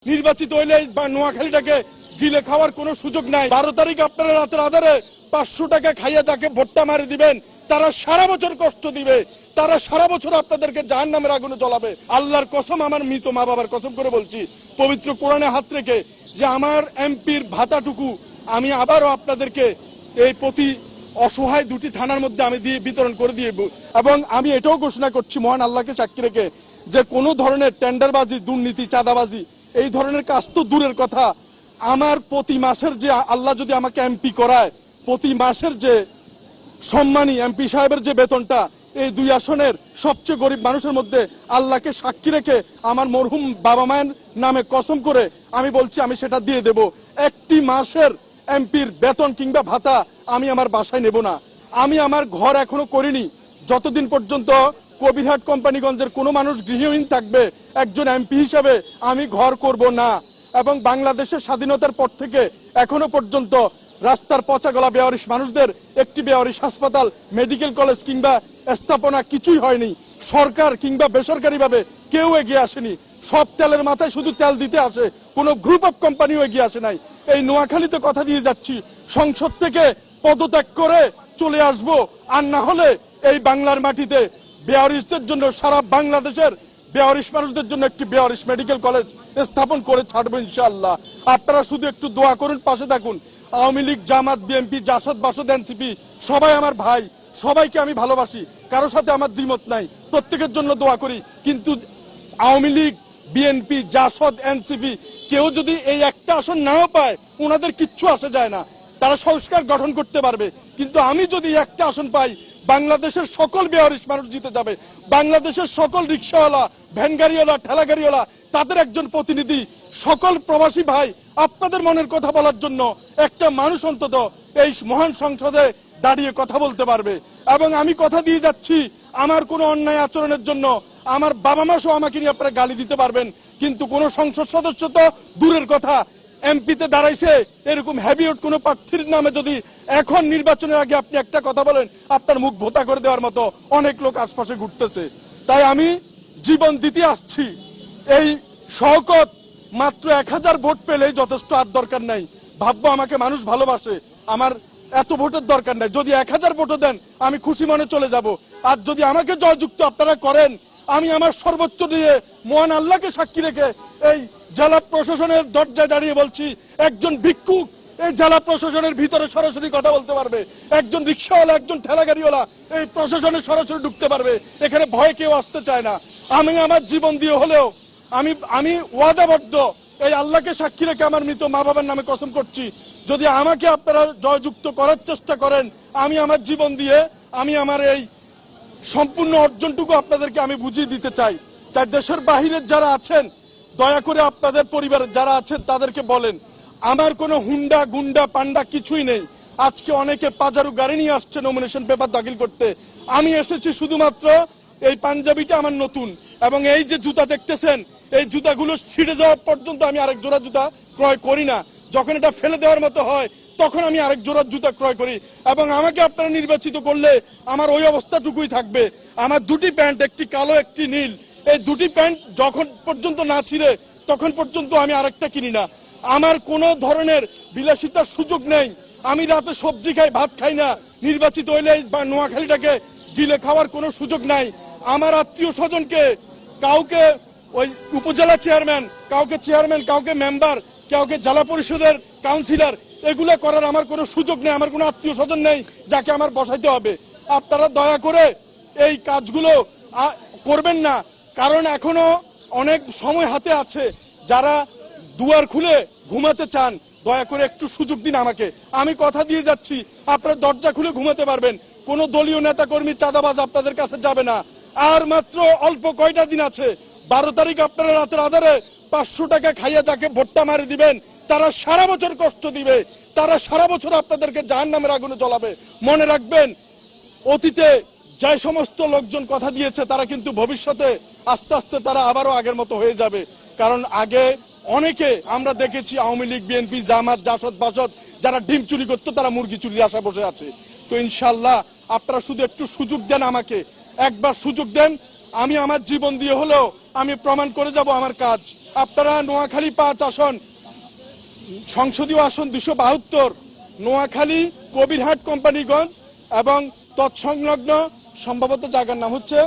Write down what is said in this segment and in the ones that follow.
নির্বাচিত হইলে বা নোয়াখালীটাকে গিলে খাওয়ার কোনো সুযোগ নাই। 12 তারিখ আপনারা রাতের আধারে 500 টাকা খাইয়া যাকে ভোটটা মারি দিবেন তারা সারা বছর কষ্ট দিবে, তারা সারা বছর আপনাদেরকে জাহান্নামের আগুনে জ্বলাবে। আল্লাহর কসম, আমার মৃত মা বাবার কসম করে বলছি, পবিত্র কোরআনে হাত রেখে, যে আমার এমপির ভাতাটুকু আমি আবারও আপনাদেরকে এই প্রতি অসহায় 2টি থানার মধ্যে আমি দিয়ে বিতরণ করে দিয়ে, এবং আমি এটাও ঘোষণা করছি মহান আল্লাহকে সাক্ষী রেখে যে কোনো ধরনের টেন্ডারবাজি, দুর্নীতি, চাঁদাবাজি এই ধরনের কাজ তো দূরের কথা, আমার প্রতি মাসের যে আল্লাহ যদি আমাকে এমপি করায়, প্রতি মাসের যে সম্মানী এমপি সাহেবের যে বেতনটা এই 2 আসনের সবচেয়ে গরিব মানুষের মধ্যে, আল্লাহকে সাক্ষী রেখে আমার মরহুম বাবা মায়ের নামে কসম করে আমি বলছি আমি সেটা দিয়ে দেব। একটি মাসের এমপির বেতন কিংবা ভাতা আমি আমার বাসায় নেব না। আমি আমার ঘর এখনো করিনি। যতদিন পর্যন্ত কবিরহাট কোম্পানিগঞ্জের কোনো মানুষ গৃহহীন থাকবে, একজন এমপি হিসেবে আমি ঘর করব না। এবং বাংলাদেশের স্বাধীনতার পর থেকে এখনো পর্যন্ত রাস্তার পচা গলা বেওয়ারিশ মানুষদের একটি বেওয়ারিশ হাসপাতাল, মেডিকেল কলেজ কিংবা স্থাপনা কিছুই হয়নি। সরকার কিংবা বেসরকারিভাবে কেউ এগিয়ে আসেনি। সব তেলের মাথায় শুধু তেল দিতে আসে, কোনো গ্রুপ অফ কোম্পানিও এগিয়ে আসে নাই। এই নোয়াখালীতে কথা দিয়ে যাচ্ছি, সংসদ থেকে পদত্যাগ করে চলে আসব, আর না হলে এই বাংলার মাটিতে বেওয়ারিশদের জন্য, সারা বাংলাদেশের বেওয়ারিশ মানুষদের জন্য একটি বেওয়ারিশ মেডিকেল কলেজ স্থাপন করে ছাড়বো ইনশাআল্লাহ। আপনারা শুধু একটু দোয়া করুন, পাশে থাকুন। আওয়ামী লীগ, জামাত, বিএনপি, জাসদ, বাসদ, এনসিপি সবাই আমার ভাই, সবাইকে আমি ভালোবাসি, কারোর সাথে আমার দ্বিমত নাই, প্রত্যেকের জন্য দোয়া করি। কিন্তু আওয়ামী লীগ, বিএনপি, জাসদ, এনসিপি কেউ যদি এই একটা আসন নাও পায়, ওনাদের কিচ্ছু আসে যায় না, তারা সংস্কার গঠন করতে পারবে। কিন্তু আমি যদি একটা আসন পাই, বাংলাদেশের সকল বেওয়ারিশ মানুষ জিতে যাবে। বাংলাদেশের সকল রিক্সাওয়ালা, ভ্যানগাড়িওয়ালা, ঠেলাগাড়িওয়ালা তাদের একজন প্রতিনিধি, সকল প্রবাসী ভাই আপনাদের মনের কথা বলার জন্য একটা মানুষ অন্তত এই মহান সংসদে দাঁড়িয়ে কথা বলতে পারবে। এবং আমি কথা দিয়ে যাচ্ছি, আমার কোনো অন্যায় আচরণের জন্য আমার বাবা মা সহ আমাকে নিয়ে আপনারা গালি দিতে পারবেন, কিন্তু কোনো সংসদ সদস্য তো দূরের কথা, এমপিতে দাঁড়াইছে এরকম হ্যাবিয়ট কোনো প্রার্থীর নামে যদি এখন নির্বাচনের আগে আপনি একটা কথা বলেন, আপনার মুখ ভোতা করে দেওয়ার মতো অনেক লোক আশপাশে ঘুরতেছে। তাই আমি জীবন দিতে আসছি। এই শওকত মাত্র 1000 ভোট পেলেই যথেষ্ট, আর দরকার নাই। ভাববো আমাকে মানুষ ভালোবাসে, আমার এত ভোটের দরকার নাই। যদি 1000 ভোটও দেন আমি খুশি মনে চলে যাব। আর যদি আমাকে জয়যুক্ত আপনারা করেন, আমি আমার সর্বোচ্চ দিয়ে মহান আল্লাহকে সাক্ষী রেখে এই জেলা প্রশাসনের দরজায় দাঁড়িয়ে বলছি, একজন ভিক্ষুক এই জেলা প্রশাসনের ভিতরে সরাসরি কথা বলতে পারবে, একজন রিক্সাওয়ালা, একজন ঠেলাগাড়িওয়ালা এই প্রশাসনে সরাসরি ঢুকতে পারবে। এখানে ভয় কেউ আসতে চায় না। আমি আমার জীবন দিয়ে হলেও আমি ওয়াদাবদ্ধ, এই আল্লাহকে সাক্ষী রেখে আমার মৃত মা বাবার নামে কসম করছি, যদি আমাকে আপনারা জয়যুক্ত করার চেষ্টা করেন, আমি আমার জীবন দিয়ে আমি আমার এই সম্পূর্ণ অর্জনটুকু আপনাদেরকে আমি বুঝিয়ে দিতে চাই। তাই দেশের বাহিরের যারা আছেন, দয়া করে আপনাদের পরিবারের যারা আছেন তাদেরকে বলেন, আমার কোনো হুন্ডা, গুন্ডা, পান্ডা কিছুই নেই। আজকে অনেকে পাজারু গাড়ি নিয়ে আসছে নমিনেশন পেপার দাখিল করতে, আমি এসেছি শুধুমাত্র এই পাঞ্জাবিটা আমার নতুন, এবং এই যে জুতা দেখতেছেন, এই জুতাগুলো ছিঁড়ে যাওয়া পর্যন্ত আমি আরেক জোড়া জুতা ক্রয় করি না। যখন এটা ফেলে দেওয়ার মতো হয় তখন আমি আরেক জোড়া জুতা ক্রয় করি। এবং আমাকে আপনারা নির্বাচিত করলে আমার ওই অবস্থাটুকুই থাকবে। আমার 2টি প্যান্ট, একটি কালো একটি নীল, এই 2টি প্যান্ট যখন পর্যন্ত না ছিঁড়ে তখন পর্যন্ত আমি আরেকটা কিনি না। আমার কোনো ধরনের বিলাসিতার সুযোগ নেই। আমি রাতে সবজি খাই, ভাত খাই না। নির্বাচিত হইলে বা নোয়াখালীটাকে গিলে খাওয়ার কোনো সুযোগ নাই। আমার আত্মীয় স্বজনকে কাউকে ওই উপজেলা চেয়ারম্যান, কাউকে চেয়ারম্যান, কাউকে মেম্বার, কাউকে জেলা পরিষদের কাউন্সিলর, এগুলো করার আমার কোনো সুযোগ নেই। আমার কোনো আত্মীয় স্বজন নেই যাকে আমার বসাইতে হবে। আপনারা দয়া করে এই কাজগুলো করবেন না, কারণ এখনো অনেক সময় হাতে আছে। যারা দুয়ার খুলে ঘুমাতে চান, দয়া করে একটু সুযোগ দিন আমাকে। আমি কথা দিয়ে যাচ্ছি, আপনারা দরজা খুলে ঘুমাতে পারবেন। কোনো দলীয় নেতা কর্মী, চাঁদাবাজ আপনাদের কাছে যাবে না। আর মাত্র অল্প কয়টা দিন আছে। 12 তারিখ আপনারা রাতের আধারে 500 টাকা খাইয়া যাকে ভোটটা মারি দিবেন তারা সারা বছর কষ্ট দিবে, তারা সারা বছর আপনাদেরকে জাহান্নামের আগুনে জ্বলাবে। মনে রাখবেন, অতীতে যে সমস্ত লোকজন কথা দিয়েছে তারা কিন্তু ভবিষ্যতে আস্তে আস্তে তারা আবারও আগের মতো হয়ে যাবে। কারণ আগে অনেকে আমরা দেখেছি, আওয়ামী লীগ, বিএনপি, জামাত, জাসদ, বাসদ যারা ডিম চুরি করতো তারা মুরগি চুরির আশা বসে আছে। তো ইনশাল্লাহ আপনারা শুধু একটু সুযোগ দেন আমাকে, একবার সুযোগ দেন। আমি আমার জীবন দিয়ে হলেও আমি প্রমাণ করে যাব আমার কাজ। আপনারা নোয়াখালী 5 আসন, সংসদীয় আসন 272, নোয়াখালী, কবিরহাট, কোম্পানিগঞ্জ এবং তৎসংলগ্ন সম্ভবত জায়গার নাম হচ্ছে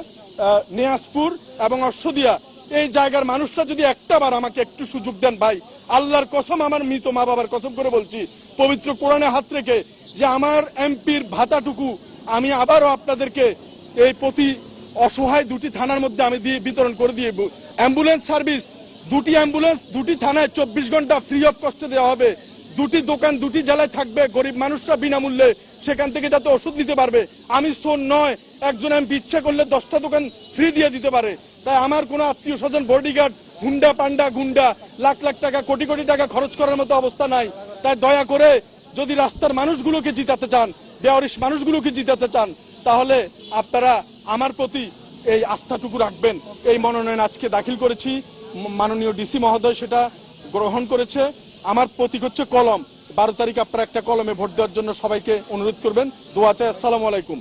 নিয়াজপুর এবং অশ্বদিয়া, এই জায়গার মানুষরা যদি একটাবার আমাকে একটু সুযোগ দেন ভাই, আল্লাহর কসম, আমার মৃত মা বাবার কসম করে বলছি, পবিত্র কোরআনে হাত রেখে, যে আমার এমপির ভাতাটুকু আমি আবারও আপনাদেরকে এই প্রতি অসহায় 2টি থানার মধ্যে আমি দিয়ে বিতরণ করে দিয়ে, অ্যাম্বুলেন্স সার্ভিস 2টি অ্যাম্বুলেন্স 2টি থানায় 24 ঘন্টা ফ্রি অফ কস্টে দেওয়া হবে। 2টি দোকান 2টি জেলায় থাকবে, গরিব মানুষরা বিনামূল্যে সেখান থেকে যাতে ওষুধ নিতে পারবে। আমি শোন নয়, একজন এমপি ইচ্ছা করলে 10টা দোকান ফ্রি দিয়ে দিতে পারে। তাই আমার কোনো আত্মীয় স্বজন বডিগার্ড, হুন্ডা পান্ডা গুন্ডা লাখ লাখ টাকা কোটি কোটি টাকা খরচ করার মতো অবস্থা নাই। তাই দয়া করে যদি রাস্তার মানুষগুলোকে জিতাতে চান, বেয়ারিশ মানুষগুলোকে জিতাতে চান, তাহলে আপনারা আমার প্রতি এই আস্থাটুকু রাখবেন। এই মনোনয়ন আজকে দাখিল করেছি, মাননীয় ডিসি মহোদয় সেটা গ্রহণ করেছে। আমার প্রতীক হচ্ছে কলম। 12 তারিখ আপনারা একটা কলমে ভোট দেওয়ার জন্য সবাইকে অনুরোধ করবেন। দোয়া চাই। আসসালামু আলাইকুম।